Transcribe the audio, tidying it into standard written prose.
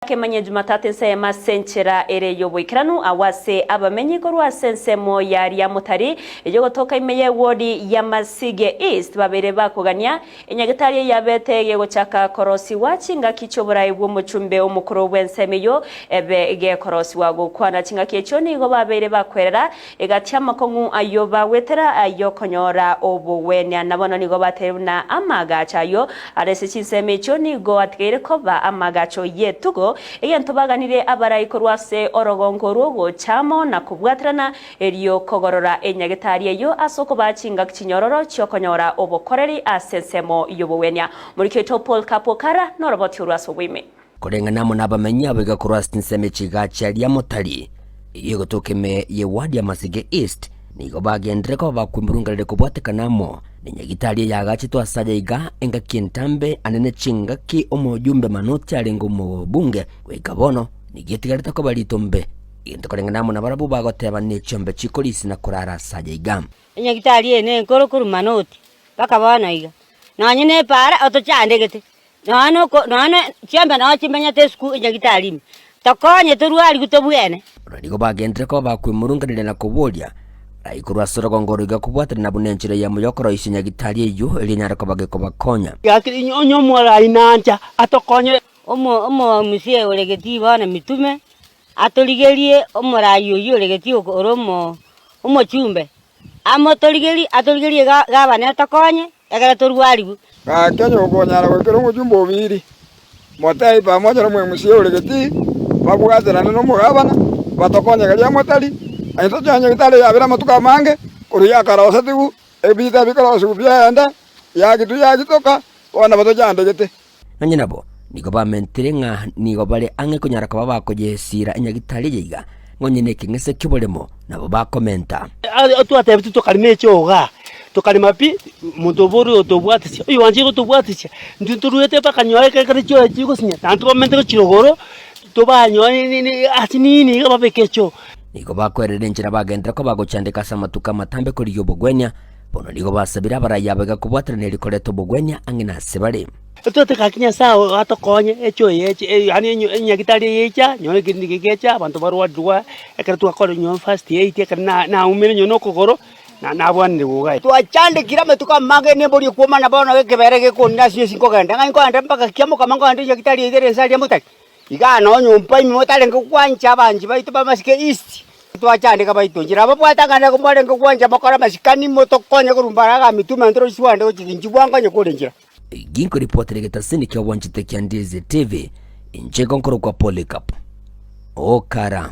Kemanya Jumatatu nsema senchera ere yoboikiranu awase abamenyi ko rwasensemo yari ya mutari ejo gotoka imeye wodi ya Masige East babere bakugania enyagetari yabetege gochaka korosi wachinga kichobora ibwo mucumbe umukuru w'ensemeyo ebe ege korosi wago kwana chinga kicho nigo babere bakwerera egatyama kongu ayo bawetera ayo konyora obuwenya nabona nigo bateruna amagacha yo arese chinsemecho nigo atgere ko ba amagacho yetugo tubaganire abarayiko rwase orogongo rugo chamo na kubwatrana eriyo kogorora enyagetari yo asoko bachinga kinyororo cyokonyora obokoreri asensemo yobowenya muri keto Paul Kapokara no roboti rwaso wime kurenga namo nabamenyi abega kurwasti nseme chiga cyari motari iyo tokeme ye wadi ya Masige East nigo bagendere ko bakwimburungalire kubwatekanamo nenyagitari yagachi twasaja iga enga kintambe anene chinga ki omojumbe manoti alengo mu bunge wekabono nigetigarita ko balitombe into korenga namo nabarabu bagoteba n'echombe chikolisi na kurara saja iga enyagitari ene nkoro kuru manoti bakabana iga nanye ne para otocyandegete nano cyembe na chimenya tesku enyagitari takonye turwari gutobwene nigo bagendere ko bakwimurungalire na kubolia Aikurwa sorogongoro iga kubwatira na bunenchire ya muyokoro isinyagitari iyo elinyara ko bageko bakonya yakiri nyonyo mwara inanja atokonye omo musie oregeti bana mitume atoligerie omorayo yo oregeti oromo chumbe atoligerie gabane atokonye egara torwaribu Kenya ukonyara kwekero ngujumbo obiri motai pamoja na musie oregeti babwatira no mugabana batokonye galia motari Aito chanya kitale ya bira matuka mange kuri ya karosa tigu ebita bikarosa kubya anda ya gitu ya gitoka wana bato jande gete nanye nabo nigo bamenterenga nigo bale ange kunyara ko bakojesira enyagitali yiga ngonyene kingese kibolemo nabo bakomenta atu atebitu to kalime cyoga to kalima pi mutoboro otobwatisi uyu wanje otobwatisi ndinturuete pakanyoye kare cyo chiko sinya tanto komente ko chirogoro to banyoye ni atinini ga babekecho nigo bakwerera enjira bagendera ko bagochandika samatuka matambe kuri yobogwenya bono nigo basabira baraya bega kubwatira nerikoreto bogwenya angina sebale tote kakinya sawo atokonye echo yeche yani nyagitari yecha nyone kindige kecha abantu barwadwa ekatu akore nyon fast yete kana na umene nyono kokoro na bwanne bugai twachande kirame tukamage ne bori kuoma na bono keberege kunda sio sinko ganda ngai ko anda mpaka kiamo kamango ande nyagitari yete nsali mutaki igano nyumpa imotale ngukwancha banji baitu ba Masige East twachande kabaitonjira babwatangana kumwale ngukwancha bakora masikani moto konye kurumbaraga mitume ndro shiwande kuchinjibwanga nyokorenjira ginko reporter getasini kya wanjite kya Ndizi TV inje konkoro kwa Polycarp Okara